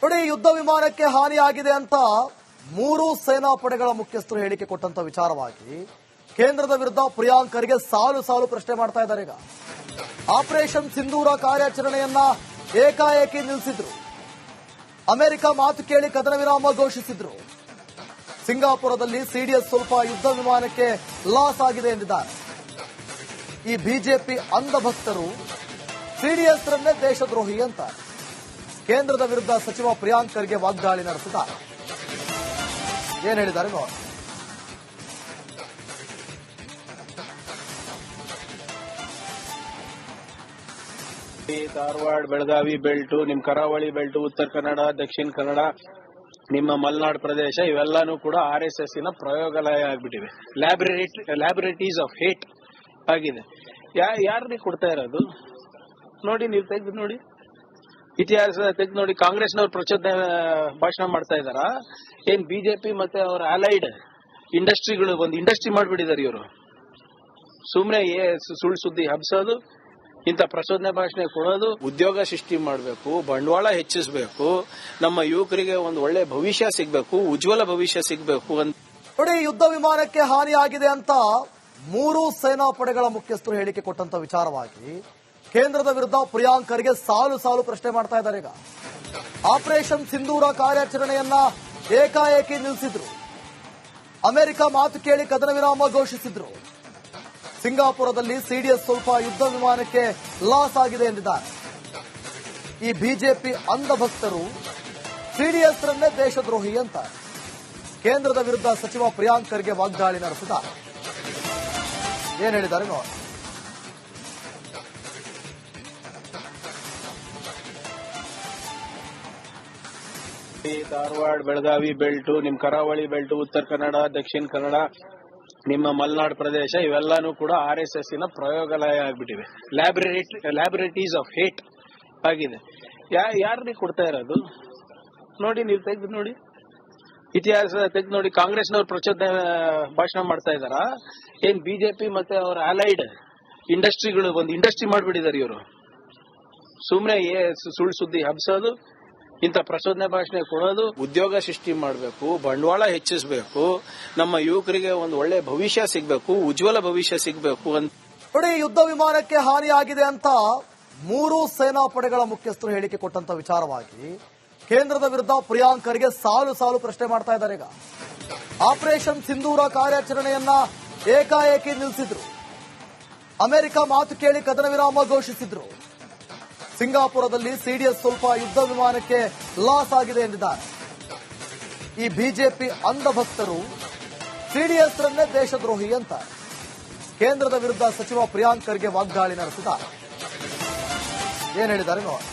ನೋಡಿ, ಯುದ್ಧ ವಿಮಾನಕ್ಕೆ ಹಾನಿಯಾಗಿದೆ ಅಂತ 3 ಸೇನಾ ಪಡೆಗಳ ಮುಖ್ಯಸ್ಥರು ಹೇಳಿಕೆ ಕೊಟ್ಟಂತ ವಿಚಾರವಾಗಿ ಕೇಂದ್ರದ ವಿರುದ್ಧ ಪ್ರಿಯಾಂಕ್ ಖರ್ಗೆ ಸಾಲು ಪ್ರಶ್ನೆ ಮಾಡ್ತಾ ಇದ್ದಾರೆ. ಈಗ ಆಪರೇಷನ್ ಸಿಂಧೂರ ಕಾರ್ಯಾಚರಣೆಯನ್ನ ಏಕಾಏಕಿ ನಿಲ್ಲಿಸಿದ್ರು. ಅಮೆರಿಕ ಮಾತು ಕೇಳಿ ಕದನ ವಿರಾಮ ಘೋಷಿಸಿದ್ರು. ಸಿಂಗಾಪುರದಲ್ಲಿ ಸಿಡಿಎಸ್ ಸ್ವಲ್ಪ ಯುದ್ಧ ವಿಮಾನಕ್ಕೆ ಲಾಸ್ ಆಗಿದೆ ಎಂದಿದ್ದಾರೆ. ಈ ಬಿಜೆಪಿ ಅಂಧಭಕ್ತರು ಸಿಡಿಎಸ್ ರನ್ನೇ ದೇಶದ್ರೋಹಿ ಅಂತ ಕೇಂದ್ರದ ವಿರುದ್ಧ ಸಚಿವ ಪ್ರಿಯಾಂಕ್ ಖರ್ಗೆ ವಾಗ್ದಾಳಿ ನಡೆಸಿದ್ದಾರೆ. ಏನ್ ಹೇಳಿದ್ದಾರೆ ನೋಡಿ. ಧಾರವಾಡ, ಬೆಳಗಾವಿ ಬೆಲ್ಟು, ನಿಮ್ ಕರಾವಳಿ ಬೆಲ್ಟು, ಉತ್ತರ ಕನ್ನಡ, ದಕ್ಷಿಣ ಕನ್ನಡ, ನಿಮ್ಮ ಮಲೆನಾಡು ಪ್ರದೇಶ ಇವೆಲ್ಲಾನು ಕೂಡ RSS ನ ಪ್ರಯೋಗಾಲಯ ಆಗ್ಬಿಟ್ಟಿವೆ. ಲ್ಯಾಬೊರೇಟರೀಸ್ ಆಫ್ ಹೇಟ್ ಆಗಿದೆ. ಯಾರಿಗೆ ಕೊಡ್ತಾ ಇರೋದು ನೋಡಿ, ನೀವು ತೆಗೆದು ನೋಡಿ, ಇತಿಹಾಸ ತೆಗೆದು ನೋಡಿ. ಕಾಂಗ್ರೆಸ್ನವ್ರು ಪ್ರಚೋದನೆ ಭಾಷಣ ಮಾಡ್ತಾ ಇದಾರ. ಏನ್ ಬಿಜೆಪಿ ಮತ್ತೆ ಅವರ ಅಲೈಡ್ ಇಂಡಸ್ಟ್ರಿಗಳು ಒಂದು ಇಂಡಸ್ಟ್ರಿ ಮಾಡ್ಬಿಟ್ಟಿದ್ದಾರೆ ಇವರು. ಸುಮ್ನೆ ಸುಳ್ಳು ಸುದ್ದಿ ಹಬ್ಸೋದು, ಇಂಥ ಪ್ರಚೋದನೆ ಭಾಷಣ ಕೊಡೋದು. ಉದ್ಯೋಗ ಸೃಷ್ಟಿ ಮಾಡಬೇಕು, ಬಂಡವಾಳ ಹೆಚ್ಚಿಸಬೇಕು, ನಮ್ಮ ಯುವಕರಿಗೆ ಒಂದು ಒಳ್ಳೆ ಭವಿಷ್ಯ ಸಿಗಬೇಕು, ಉಜ್ವಲ ಭವಿಷ್ಯ ಸಿಗಬೇಕು ಅಂತ. ನೋಡಿ, ಯುದ್ಧ ವಿಮಾನಕ್ಕೆ ಹಾನಿಯಾಗಿದೆ ಅಂತ 3 ಸೇನಾ ಪಡೆಗಳ ಮುಖ್ಯಸ್ಥರು ಹೇಳಿಕೆ ಕೊಟ್ಟಂತ ವಿಚಾರವಾಗಿ ಕೇಂದ್ರದ ವಿರುದ್ಧ ಪ್ರಿಯಾಂಕ್ ಖರ್ಗೆ ಸಾಲು ಪ್ರಶ್ನೆ ಮಾಡ್ತಾ ಇದ್ದಾರೆ. ಈಗ ಆಪರೇಷನ್ ಸಿಂಧೂರ ಕಾರ್ಯಾಚರಣೆಯನ್ನ ಏಕಾಏಕಿ ನಿಲ್ಲಿಸಿದ್ರು. ಅಮೆರಿಕ ಮಾತು ಕೇಳಿ ಕದನ ವಿರಾಮ ಘೋಷಿಸಿದ್ರು. ಸಿಂಗಾಪುರದಲ್ಲಿ ಸಿಡಿಎಸ್ ಸ್ವಲ್ಪ ಯುದ್ಧ ವಿಮಾನಕ್ಕೆ ಲಾಸ್ ಆಗಿದೆ ಎಂದಿದ್ದಾರೆ. ಈ ಬಿಜೆಪಿ ಅಂಧಭಕ್ತರು ಸಿಡಿಎಸ್ ರನ್ನೇ ದೇಶದ್ರೋಹಿ ಅಂತ ಕೇಂದ್ರದ ವಿರುದ್ಧ ಸಚಿವ ಪ್ರಿಯಾಂಕ್ ಖರ್ಗೆ ವಾಗ್ದಾಳಿ ನಡೆಸಿದ್ದಾರೆ. ಏನ್ ಹೇಳಿದ್ದಾರೆ ನೋಡಿ. ಧಾರವಾಡ, ಬೆಳಗಾವಿ ಬೆಲ್ಟು, ನಿಮ್ ಕರಾವಳಿ ಬೆಲ್ಟು, ಉತ್ತರ ಕನ್ನಡ, ದಕ್ಷಿಣ ಕನ್ನಡ, ನಿಮ್ಮ ಮಲೆನಾಡು ಪ್ರದೇಶ ಇವೆಲ್ಲಾನು ಕೂಡ RSS ನ ಪ್ರಯೋಗಾಲಯ ಆಗ್ಬಿಟ್ಟಿವೆ. ಲ್ಯಾಬೊರೇಟರೀಸ್ ಆಫ್ ಹೇಟ್ ಆಗಿದೆ. ಯಾರಿಗೆ ಕೊಡ್ತಾ ಇರೋದು ನೋಡಿ, ನೀವು ತೆಗೆದು ನೋಡಿ, ಇತಿಹಾಸ ತೆಗೆದು ನೋಡಿ. ಕಾಂಗ್ರೆಸ್ನವ್ರು ಪ್ರಚೋದನೆ ಭಾಷಣ ಮಾಡ್ತಾ ಇದಾರ. ಏನ್ ಬಿಜೆಪಿ ಮತ್ತೆ ಅವರ ಅಲೈಡ್ ಇಂಡಸ್ಟ್ರಿಗಳು ಒಂದು ಇಂಡಸ್ಟ್ರಿ ಮಾಡ್ಬಿಟ್ಟಿದ್ದಾರೆ ಇವರು. ಸುಮ್ನೆ ಸುಳ್ಳು ಸುದ್ದಿ ಹಬ್ಸೋದು, ಇಂಥ ಪ್ರಚೋದನೆ ಭಾಷಣ ಕೊಡೋದು. ಉದ್ಯೋಗ ಸೃಷ್ಟಿ ಮಾಡಬೇಕು, ಬಂಡವಾಳ ಹೆಚ್ಚಿಸಬೇಕು, ನಮ್ಮ ಯುವಕರಿಗೆ ಒಂದು ಒಳ್ಳೆ ಭವಿಷ್ಯ ಸಿಗಬೇಕು, ಉಜ್ವಲ ಭವಿಷ್ಯ ಸಿಗಬೇಕು ಅಂತ. ನೋಡಿ, ಯುದ್ಧ ವಿಮಾನಕ್ಕೆ ಹಾನಿಯಾಗಿದೆ ಅಂತ 3 ಸೇನಾ ಪಡೆಗಳ ಮುಖ್ಯಸ್ಥರು ಹೇಳಿಕೆ ಕೊಟ್ಟಂತ ವಿಚಾರವಾಗಿ ಕೇಂದ್ರದ ವಿರುದ್ಧ ಪ್ರಿಯಾಂಕ್ ಖರ್ಗೆ ಸಾಲು ಪ್ರಶ್ನೆ ಮಾಡ್ತಾ ಇದ್ದಾರೆ. ಈಗ ಆಪರೇಷನ್ ಸಿಂಧೂರ ಕಾರ್ಯಾಚರಣೆಯನ್ನ ಏಕಾಏಕಿ ನಿಲ್ಲಿಸಿದ್ರು. ಅಮೆರಿಕ ಮಾತು ಕೇಳಿ ಕದನ ವಿರಾಮ ಘೋಷಿಸಿದ್ರು. ಸಿಂಗಾಪುರದಲ್ಲಿ ಸಿಡಿಎಸ್ ಸ್ವಲ್ಪ ಯುದ್ಧ ವಿಮಾನಕ್ಕೆ ಲಾಸ್ ಆಗಿದೆ ಎಂದಿದ್ದಾರೆ. ಈ ಬಿಜೆಪಿ ಅಂಧಭಕ್ತರು ಸಿಡಿಎಸ್ ರನ್ನೇ ದೇಶದ್ರೋಹಿ ಅಂತ ಕೇಂದ್ರದ ವಿರುದ್ಧ ಸಚಿವ ಪ್ರಿಯಾಂಕ್ ಖರ್ಗೆ ವಾಗ್ದಾಳಿ ನಡೆಸಿದ್ದಾರೆ. ಏನ್ ಹೇಳಿದ್ದಾರೆ ನೋಡಿ.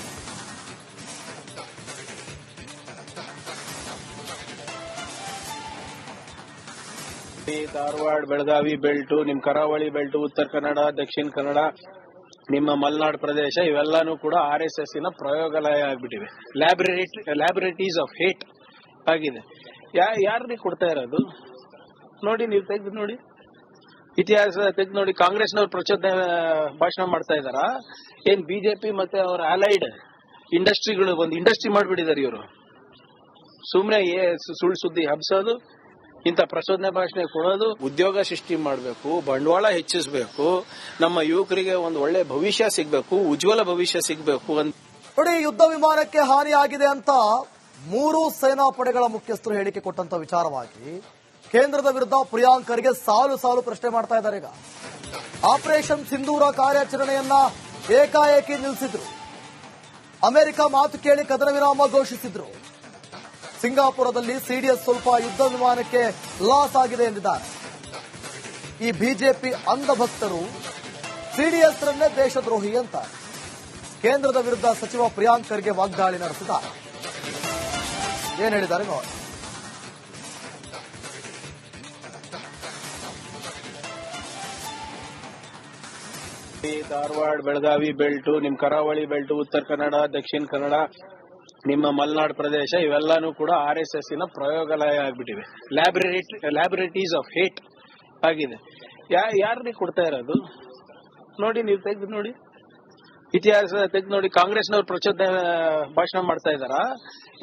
ಧಾರವಾಡ, ಬೆಳಗಾವಿ ಬೆಲ್ಟು, ನಿಮ್ ಕರಾವಳಿ ಬೆಲ್ಟು, ಉತ್ತರ ಕನ್ನಡ, ದಕ್ಷಿಣ ಕನ್ನಡ, ನಿಮ್ಮ ಮಲೆನಾಡು ಪ್ರದೇಶ ಇವೆಲ್ಲಾನು ಕೂಡ RSS ನ ಪ್ರಯೋಗಾಲಯ ಆಗ್ಬಿಟ್ಟಿವೆ. ಲ್ಯಾಬೊರೇಟರೀಸ್ ಆಫ್ ಹೇಟ್ ಆಗಿದೆ. ಯಾರಿಗೆ ಕೊಡ್ತಾ ಇರೋದು ನೋಡಿ, ನೀವು ತೆಗೆದು ನೋಡಿ, ಇತಿಹಾಸ ತೆಗೆದು ನೋಡಿ. ಕಾಂಗ್ರೆಸ್ನವ್ರು ಪ್ರಚೋದನೆ ಭಾಷಣ ಮಾಡ್ತಾ ಇದಾರ. ಏನ್ ಬಿಜೆಪಿ ಮತ್ತೆ ಅವರ ಅಲೈಡ್ ಇಂಡಸ್ಟ್ರಿಗಳು ಒಂದು ಇಂಡಸ್ಟ್ರಿ ಮಾಡ್ಬಿಟ್ಟಿದ್ದಾರೆ ಇವರು. ಸುಮ್ನೆ ಸುಳ್ಳು ಸುದ್ದಿ ಹಬ್ಸೋದು, ಇಂಥ ಪ್ರಚೋದನೆ ಭಾಷಣ ಕೊಡೋದು. ಉದ್ಯೋಗ ಸೃಷ್ಟಿ ಮಾಡಬೇಕು, ಬಂಡವಾಳ ಹೆಚ್ಚಿಸಬೇಕು, ನಮ್ಮ ಯುವಕರಿಗೆ ಒಂದು ಒಳ್ಳೆ ಭವಿಷ್ಯ ಸಿಗಬೇಕು, ಉಜ್ವಲ ಭವಿಷ್ಯ ಸಿಗಬೇಕು ಅಂತ. ನೋಡಿ, ಯುದ್ಧ ವಿಮಾನಕ್ಕೆ ಹಾನಿಯಾಗಿದೆ ಅಂತ 3 ಸೇನಾ ಪಡೆಗಳ ಮುಖ್ಯಸ್ಥರು ಹೇಳಿಕೆ ಕೊಟ್ಟಂತ ವಿಚಾರವಾಗಿ ಕೇಂದ್ರದ ವಿರುದ್ಧ ಪ್ರಿಯಾಂಕ್ ಖರ್ಗೆ ಸಾಲು ಪ್ರಶ್ನೆ ಮಾಡ್ತಾ ಇದ್ದಾರೆ. ಈಗ ಆಪರೇಷನ್ ಸಿಂಧೂರ ಕಾರ್ಯಾಚರಣೆಯನ್ನ ಏಕಾಏಕಿ ನಿಲ್ಲಿಸಿದ್ರು. ಅಮೆರಿಕ ಮಾತು ಕೇಳಿ ಕದನ ವಿರಾಮ ಘೋಷಿಸಿದ್ರು. ಸಿಂಗಾಪುರದಲ್ಲಿ ಸಿಡಿಎಸ್ ಸ್ವಲ್ಪ ಯುದ್ಧ ವಿಮಾನಕ್ಕೆ ಲಾಸ್ ಆಗಿದೆ ಎಂದಿದ್ದಾರೆ. ಈ ಬಿಜೆಪಿ ಅಂಧಭಕ್ತರು ಸಿಡಿಎಸ್ ರನ್ನೇ ದೇಶದ್ರೋಹಿ ಅಂತ ಕೇಂದ್ರದ ವಿರುದ್ಧ ಸಚಿವ ಪ್ರಿಯಾಂಕ್ ಖರ್ಗೆ ವಾಗ್ದಾಳಿ ನಡೆಸಿದ್ದಾರೆ. ಏನ್ ಹೇಳಿದ್ದಾರೆ ನೋಡಿ. ಧಾರವಾಡ, ಬೆಳಗಾವಿ ಬೆಲ್ಟು, ನಿಮ್ ಕರಾವಳಿ ಬೆಲ್ಟು, ಉತ್ತರ ಕನ್ನಡ, ದಕ್ಷಿಣ ಕನ್ನಡ, ನಿಮ್ಮ ಮಲೆನಾಡು ಪ್ರದೇಶ ಇವೆಲ್ಲಾನು ಕೂಡ RSS ನ ಪ್ರಯೋಗಾಲಯ ಆಗ್ಬಿಟ್ಟಿವೆ. ಲ್ಯಾಬೊರೇಟರೀಸ್ ಆಫ್ ಹೇಟ್ ಆಗಿದೆ. ಯಾರಿಗೆ ಕೊಡ್ತಾ ಇರೋದು ನೋಡಿ, ನೀವು ತೆಗೆದು ನೋಡಿ, ಇತಿಹಾಸ ತೆಗೆದು ನೋಡಿ, ಕಾಂಗ್ರೆಸ್ನವ್ರು ಪ್ರಚೋದನೆ ಭಾಷಣ ಮಾಡ್ತಾ ಇದಾರ.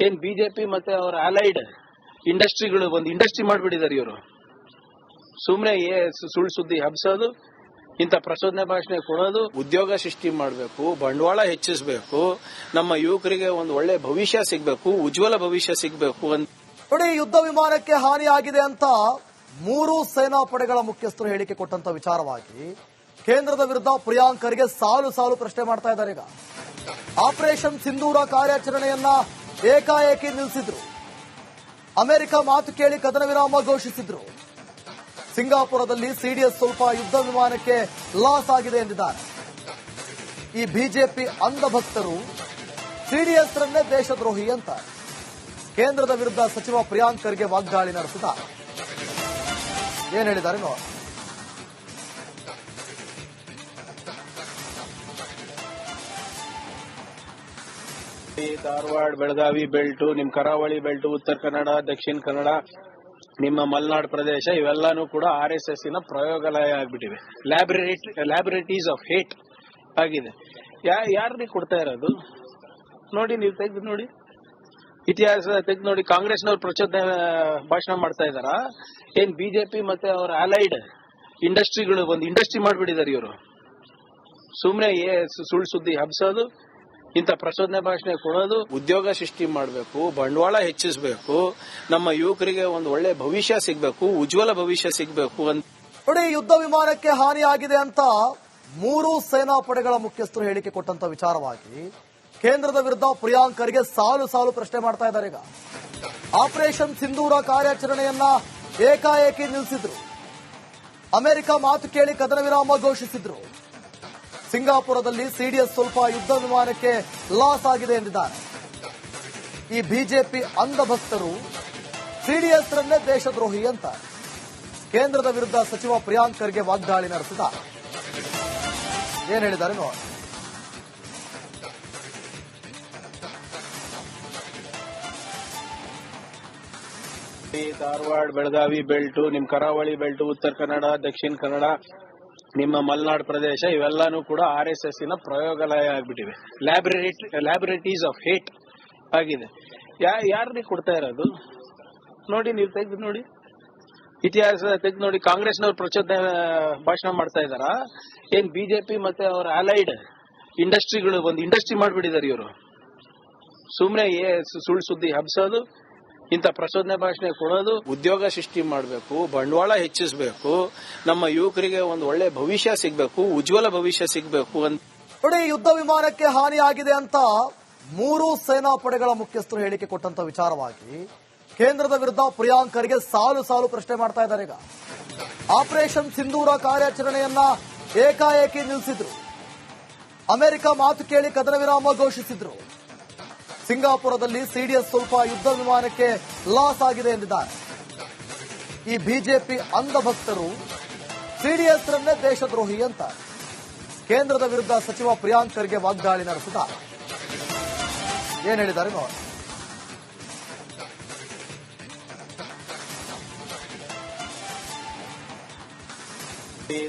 ಏನ್ ಬಿಜೆಪಿ ಮತ್ತೆ ಅವರ ಅಲೈಡ್ ಇಂಡಸ್ಟ್ರಿಗಳು ಒಂದು ಇಂಡಸ್ಟ್ರಿ ಮಾಡ್ಬಿಟ್ಟಿದ್ದಾರೆ ಇವರು. ಸುಮ್ನೆ ಸುಳ್ಳು ಸುದ್ದಿ ಹಬ್ಸೋದು, ಇಂಥ ಪ್ರಚೋದನೆ ಭಾಷಣ ಕೊಡೋದು. ಉದ್ಯೋಗ ಸೃಷ್ಟಿ ಮಾಡಬೇಕು, ಬಂಡವಾಳ ಹೆಚ್ಚಿಸಬೇಕು, ನಮ್ಮ ಯುವಕರಿಗೆ ಒಂದು ಒಳ್ಳೆ ಭವಿಷ್ಯ ಸಿಗಬೇಕು, ಉಜ್ವಲ ಭವಿಷ್ಯ ಸಿಗಬೇಕು ಅಂತ ನೋಡಿ. ಯುದ್ಧ ವಿಮಾನಕ್ಕೆ ಹಾನಿಯಾಗಿದೆ ಅಂತ 3 ಸೇನಾ ಪಡೆಗಳ ಮುಖ್ಯಸ್ಥರು ಹೇಳಿಕೆ ಕೊಟ್ಟಂತ ವಿಚಾರವಾಗಿ ಕೇಂದ್ರದ ವಿರುದ್ಧ ಪ್ರಿಯಾಂಕ್ ಖರ್ಗೆ ಸಾಲು ಸಾಲು ಪ್ರಶ್ನೆ ಮಾಡ್ತಾ ಇದ್ದಾರೆ. ಈಗ ಆಪರೇಷನ್ ಸಿಂಧೂರ ಕಾರ್ಯಾಚರಣೆಯನ್ನ ಏಕಾಏಕಿ ನಿಲ್ಲಿಸಿದ್ರು. ಅಮೆರಿಕ ಮಾತು ಕೇಳಿ ಕದನ ವಿರಾಮ ಘೋಷಿಸಿದ್ರು. ಸಿಂಗಾಪುರದಲ್ಲಿ ಸಿಡಿಎಸ್ ಸ್ವಲ್ಪ ಯುದ್ಧ ವಿಮಾನಕ್ಕೆ ಲಾಸ್ ಆಗಿದೆ ಎಂದಿದ್ದಾರೆ. ಈ ಬಿಜೆಪಿ ಅಂಧ ಭಕ್ತರು ಸಿಡಿಎಸ್ ರನ್ನೇ ದೇಶದ್ರೋಹಿ ಅಂತ ಕೇಂದ್ರದ ವಿರುದ್ಧ ಸಚಿವ ಪ್ರಿಯಾಂಕ್ ಖರ್ಗೆ ವಾಗ್ದಾಳಿ ನಡೆಸಿದ್ದಾರೆ. ಏನ್ ಹೇಳಿದ್ದಾರೆ ನೋಡಿ. ಧಾರವಾಡ, ಬೆಳಗಾವಿ ಬೆಲ್ಟ್, ನಿಮ್ ಕರಾವಳಿ ಬೆಲ್ಟ್, ಉತ್ತರ ಕನ್ನಡ, ದಕ್ಷಿಣ ಕನ್ನಡ, ನಿಮ್ಮ ಮಲೆನಾಡು ಪ್ರದೇಶ ಇವೆಲ್ಲಾನು ಕೂಡ RSS ನ ಪ್ರಯೋಗಾಲಯ ಆಗ್ಬಿಟ್ಟಿವೆ. ಲ್ಯಾಬೊರೇಟರೀಸ್ ಆಫ್ ಹೇಟ್ ಆಗಿದೆ. ಯಾರಿಗೆ ಕೊಡ್ತಾ ಇರೋದು ನೋಡಿ, ನೀವು ತೆಗೆದು ನೋಡಿ. ಇತಿಹಾಸ ತೆಗೆದು ನೋಡಿ, ಕಾಂಗ್ರೆಸ್ನವ್ರು ಪ್ರಚೋದನೆ ಭಾಷಣ ಮಾಡ್ತಾ ಇದಾರ. ಏನ್ ಬಿಜೆಪಿ ಮತ್ತೆ ಅವರ ಅಲೈಡ್ ಇಂಡಸ್ಟ್ರಿಗಳು ಒಂದು ಇಂಡಸ್ಟ್ರಿ ಮಾಡ್ಬಿಟ್ಟಿದ್ದಾರೆ ಇವರು. ಸುಮ್ನೆ ಸುಳ್ಳು ಸುದ್ದಿ ಹಬ್ಸೋದು, ಇಂಥ ಪ್ರಚೋದನೆ ಭಾಷಣ ಕೊಡೋದು. ಉದ್ಯೋಗ ಸೃಷ್ಟಿ ಮಾಡಬೇಕು, ಬಂಡವಾಳ ಹೆಚ್ಚಿಸಬೇಕು, ನಮ್ಮ ಯುವಕರಿಗೆ ಒಂದು ಒಳ್ಳೆ ಭವಿಷ್ಯ ಸಿಗಬೇಕು, ಉಜ್ವಲ ಭವಿಷ್ಯ ಸಿಗಬೇಕು ಅಂತ ನೋಡಿ. ಯುದ್ಧ ವಿಮಾನಕ್ಕೆ ಹಾನಿಯಾಗಿದೆ ಅಂತ 3 ಸೇನಾ ಪಡೆಗಳ ಮುಖ್ಯಸ್ಥರು ಹೇಳಿಕೆ ಕೊಟ್ಟಂತ ವಿಚಾರವಾಗಿ ಕೇಂದ್ರದ ವಿರುದ್ಧ ಪ್ರಿಯಾಂಕ್ ಖರ್ಗೆ ಸಾಲು ಸಾಲು ಪ್ರಶ್ನೆ ಮಾಡ್ತಾ ಇದ್ದಾರೆ. ಈಗ ಆಪರೇಷನ್ ಸಿಂಧೂರ ಕಾರ್ಯಾಚರಣೆಯನ್ನ ಏಕಾಏಕಿ ನಿಲ್ಲಿಸಿದ್ರು. ಅಮೆರಿಕ ಮಾತು ಕೇಳಿ ಕದನ ವಿರಾಮ ಘೋಷಿಸಿದ್ರು. ಸಿಂಗಾಪುರದಲ್ಲಿ ಸಿಡಿಎಸ್ ಸ್ವಲ್ಪ ಯುದ್ಧ ವಿಮಾನಕ್ಕೆ ಲಾಸ್ ಆಗಿದೆ ಎಂದಿದ್ದಾರೆ. ಈ ಬಿಜೆಪಿ ಅಂಧ ಭಕ್ತರು ಸಿಡಿಎಸ್ ರನ್ನೇ ದೇಶದ್ರೋಹಿ ಅಂತ ಕೇಂದ್ರದ ವಿರುದ್ಧ ಸಚಿವ ಪ್ರಿಯಾಂಕ್ ಖರ್ಗೆ ವಾಗ್ದಾಳಿ ನಡೆಸಿದ್ದಾರೆ. ಏನ್ ಹೇಳಿದ್ದಾರೆ ನೋಡಿ. ಧಾರವಾಡ, ಬೆಳಗಾವಿ ಬೆಲ್ಟ್, ನಿಮ್ ಕರಾವಳಿ ಬೆಲ್ಟ್, ಉತ್ತರ ಕನ್ನಡ, ದಕ್ಷಿಣ ಕನ್ನಡ, ನಿಮ್ಮ ಮಲೆನಾಡು ಪ್ರದೇಶ ಇವೆಲ್ಲಾನು ಕೂಡ RSS ನ ಪ್ರಯೋಗಾಲಯ ಆಗ್ಬಿಟ್ಟಿವೆ. ಲ್ಯಾಬೊರೇಟರೀಸ್ ಆಫ್ ಹೇಟ್ ಆಗಿದೆ. ಯಾರಿಗೆ ಕೊಡ್ತಾ ಇರೋದು ನೋಡಿ, ನೀವು ತೆಗೆದು ನೋಡಿ. ಇತಿಹಾಸ ತೆಗೆದು ನೋಡಿ, ಕಾಂಗ್ರೆಸ್ನವ್ರು ಪ್ರಚೋದನೆ ಭಾಷಣ ಮಾಡ್ತಾ ಇದಾರ. ಏನ್ ಬಿಜೆಪಿ ಮತ್ತೆ ಅವರ ಅಲೈಡ್ ಇಂಡಸ್ಟ್ರಿಗಳು ಒಂದು ಇಂಡಸ್ಟ್ರಿ ಮಾಡ್ಬಿಟ್ಟಿದ್ದಾರೆ ಇವರು. ಸುಮ್ನೆ ಸುಳ್ಳು ಸುದ್ದಿ ಹಬ್ಸೋದು, ಇಂಥ ಪ್ರಚೋದನೆ ಭಾಷಣ ಕೊಡೋದು. ಉದ್ಯೋಗ ಸೃಷ್ಟಿ ಮಾಡಬೇಕು, ಬಂಡವಾಳ ಹೆಚ್ಚಿಸಬೇಕು, ನಮ್ಮ ಯುವಕರಿಗೆ ಒಂದು ಒಳ್ಳೆ ಭವಿಷ್ಯ ಸಿಗಬೇಕು, ಉಜ್ವಲ ಭವಿಷ್ಯ ಸಿಗಬೇಕು ಅಂತ ನೋಡಿ. ಯುದ್ಧ ವಿಮಾನಕ್ಕೆ ಹಾನಿಯಾಗಿದೆ ಅಂತ 3 ಸೇನಾ ಪಡೆಗಳ ಮುಖ್ಯಸ್ಥರು ಹೇಳಿಕೆ ಕೊಟ್ಟಂತ ವಿಚಾರವಾಗಿ ಕೇಂದ್ರದ ವಿರುದ್ಧ ಪ್ರಿಯಾಂಕ್ ಖರ್ಗೆ ಸಾಲು ಸಾಲು ಪ್ರಶ್ನೆ ಮಾಡ್ತಾ ಇದ್ದಾರೆ. ಈಗ ಆಪರೇಷನ್ ಸಿಂಧೂರ ಕಾರ್ಯಾಚರಣೆಯನ್ನ ಏಕಾಏಕಿ ನಿಲ್ಲಿಸಿದ್ರು. ಅಮೆರಿಕ ಮಾತು ಕೇಳಿ ಕದನ ವಿರಾಮ ಘೋಷಿಸಿದ್ರು. ಸಿಂಗಾಪುರದಲ್ಲಿ ಸಿಡಿಎಸ್ ಸ್ವಲ್ಪ ಯುದ್ಧ ವಿಮಾನಕ್ಕೆ ಲಾಸ್ ಆಗಿದೆ ಎಂದಿದ್ದಾರೆ. ಈ ಬಿಜೆಪಿ ಅಂಧ ಭಕ್ತರು ಸಿಡಿಎಸ್ ರನ್ನೇ ದೇಶದ್ರೋಹಿ ಅಂತ ಕೇಂದ್ರದ ವಿರುದ್ಧ ಸಚಿವ ಪ್ರಿಯಾಂಕ್ ಖರ್ಗೆ ವಾಗ್ದಾಳಿ ನಡೆಸಿದ್ದಾರೆ. ಏನ್ ಹೇಳಿದ್ದಾರೆ ನೋಡಿ.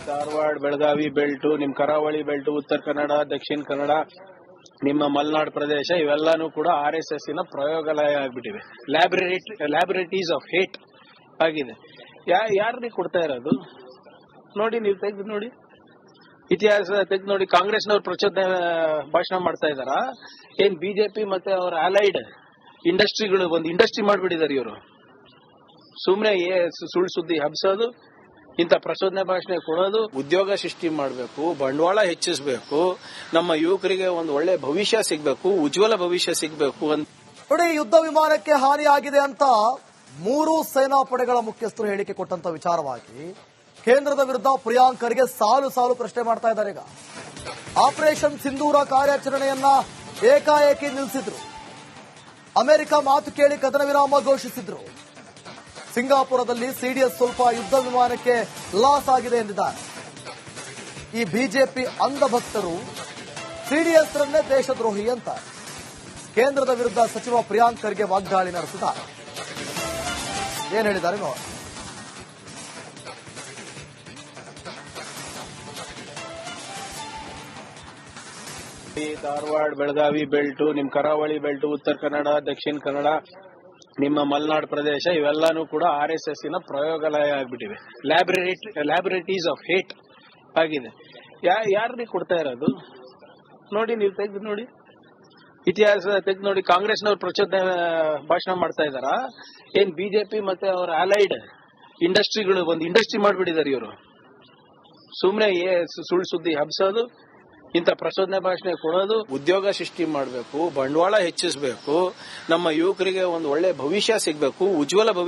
ಧಾರವಾಡ, ಬೆಳಗಾವಿ ಬೆಲ್ಟ್, ನಿಮ್ ಕರಾವಳಿ ಬೆಲ್ಟ್, ಉತ್ತರ ಕನ್ನಡ, ದಕ್ಷಿಣ ಕನ್ನಡ, ನಿಮ್ಮ ಮಲೆನಾಡು ಪ್ರದೇಶ ಇವೆಲ್ಲಾನು ಕೂಡ RSS ನ ಪ್ರಯೋಗಾಲಯ ಆಗ್ಬಿಟ್ಟಿವೆ. ಲ್ಯಾಬೊರೇಟರೀಸ್ ಆಫ್ ಹೇಟ್ ಆಗಿದೆ. ಯಾರಿಗೆ ಕೊಡ್ತಾ ಇರೋದು ನೋಡಿ, ನೀವು ತೆಗೆದು ನೋಡಿ. ಇತಿಹಾಸ ತೆಗೆದು ನೋಡಿ, ಕಾಂಗ್ರೆಸ್ನವ್ರು ಪ್ರಚೋದನೆ ಭಾಷಣ ಮಾಡ್ತಾ ಇದಾರ. ಏನ್ ಬಿಜೆಪಿ ಮತ್ತೆ ಅವರ ಅಲೈಡ್ ಇಂಡಸ್ಟ್ರಿಗಳು ಒಂದು ಇಂಡಸ್ಟ್ರಿ ಮಾಡ್ಬಿಟ್ಟಿದ್ದಾರೆ ಇವರು. ಸುಮ್ನೆ ಸುಳ್ಳು ಸುದ್ದಿ ಹಬ್ಸೋದು, ಇಂಥ ಪ್ರಚೋದನೆ ಭಾಷಣ ಕೊಡೋದು. ಉದ್ಯೋಗ ಸೃಷ್ಟಿ ಮಾಡಬೇಕು, ಬಂಡವಾಳ ಹೆಚ್ಚಿಸಬೇಕು, ನಮ್ಮ ಯುವಕರಿಗೆ ಒಂದು ಒಳ್ಳೆ ಭವಿಷ್ಯ ಸಿಗಬೇಕು, ಉಜ್ವಲ ಭವಿಷ್ಯ ಸಿಗಬೇಕು ಅಂತ ನೋಡಿ. ಯುದ್ಧ ವಿಮಾನಕ್ಕೆ ಹಾನಿಯಾಗಿದೆ ಅಂತ 3 ಸೇನಾ ಪಡೆಗಳ ಮುಖ್ಯಸ್ಥರು ಹೇಳಿಕೆ ಕೊಟ್ಟಂತ ವಿಚಾರವಾಗಿ ಕೇಂದ್ರದ ವಿರುದ್ಧ ಪ್ರಿಯಾಂಕ್ ಖರ್ಗೆ ಸಾಲು ಸಾಲು ಪ್ರಶ್ನೆ ಮಾಡ್ತಾ ಇದ್ದಾರೆ. ಈಗ ಆಪರೇಷನ್ ಸಿಂಧೂರ ಕಾರ್ಯಾಚರಣೆಯನ್ನ ಏಕಾಏಕಿ ನಿಲ್ಲಿಸಿದ್ರು. ಅಮೆರಿಕ ಮಾತು ಕೇಳಿ ಕದನ ವಿರಾಮ ಘೋಷಿಸಿದ್ರು. ಸಿಂಗಾಪುರದಲ್ಲಿ ಸಿಡಿಎಸ್ ಸ್ವಲ್ಪ ಯುದ್ಧ ವಿಮಾನಕ್ಕೆ ಲಾಸ್ ಆಗಿದೆ ಎಂದಿದ್ದಾರೆ. ಈ ಬಿಜೆಪಿ ಅಂಧ ಭಕ್ತರು ಸಿಡಿಎಸ್ ರನ್ನೇ ದೇಶದ್ರೋಹಿ ಅಂತ ಕೇಂದ್ರದ ವಿರುದ್ಧ ಸಚಿವ ಪ್ರಿಯಾಂಕ್ ಖರ್ಗೆ ವಾಗ್ದಾಳಿ ನಡೆಸಿದ್ದಾರೆ. ಏನ್ ಹೇಳಿದ್ದಾರೆ ನೋಡಿ. ಧಾರವಾಡ, ಬೆಳಗಾವಿ ಬೆಲ್ಟ್, ನಿಮ್ ಕರಾವಳಿ ಬೆಲ್ಟ್, ಉತ್ತರ ಕನ್ನಡ, ದಕ್ಷಿಣ ಕನ್ನಡ, ನಿಮ್ಮ ಮಲೆನಾಡು ಪ್ರದೇಶ ಇವೆಲ್ಲಾನು ಕೂಡ RSS ನ ಪ್ರಯೋಗಾಲಯ ಆಗ್ಬಿಟ್ಟಿವೆ. ಲ್ಯಾಬೊರೇಟರೀಸ್ ಆಫ್ ಹೇಟ್ ಆಗಿದೆ. ಯಾರಿಗೆ ಕೊಡ್ತಾ ಇರೋದು ನೋಡಿ, ನೀವು ತೆಗೆದು ನೋಡಿ, ಇತಿಹಾಸ ತೆಗೆದು ನೋಡಿ. ಕಾಂಗ್ರೆಸ್ನವ್ರು ಪ್ರಚೋದನೆ ಭಾಷಣ ಮಾಡ್ತಾ ಇದಾರಾ? ಏನ್ ಬಿಜೆಪಿ ಮತ್ತೆ ಅವರ ಅಲೈಡ್ ಇಂಡಸ್ಟ್ರಿಗಳು ಒಂದು ಇಂಡಸ್ಟ್ರಿ ಮಾಡ್ಬಿಟ್ಟಿದ್ದಾರೆ ಇವರು. ಸುಮ್ನೆ ಸುಳ್ಳು ಸುದ್ದಿ ಹಬ್ಸೋದು, ಇಂಥ ಪ್ರಚೋದನೆ ಭಾಷಣ ಕೊಡೋದು. ಉದ್ಯೋಗ ಸೃಷ್ಟಿ ಮಾಡಬೇಕು, ಬಂಡವಾಳ ಹೆಚ್ಚಿಸಬೇಕು, ನಮ್ಮ ಯುವಕರಿಗೆ ಒಂದು ಒಳ್ಳೆ ಭವಿಷ್ಯ ಸಿಗಬೇಕು, ಉಜ್ವಲ ಭವಿಷ್ಯ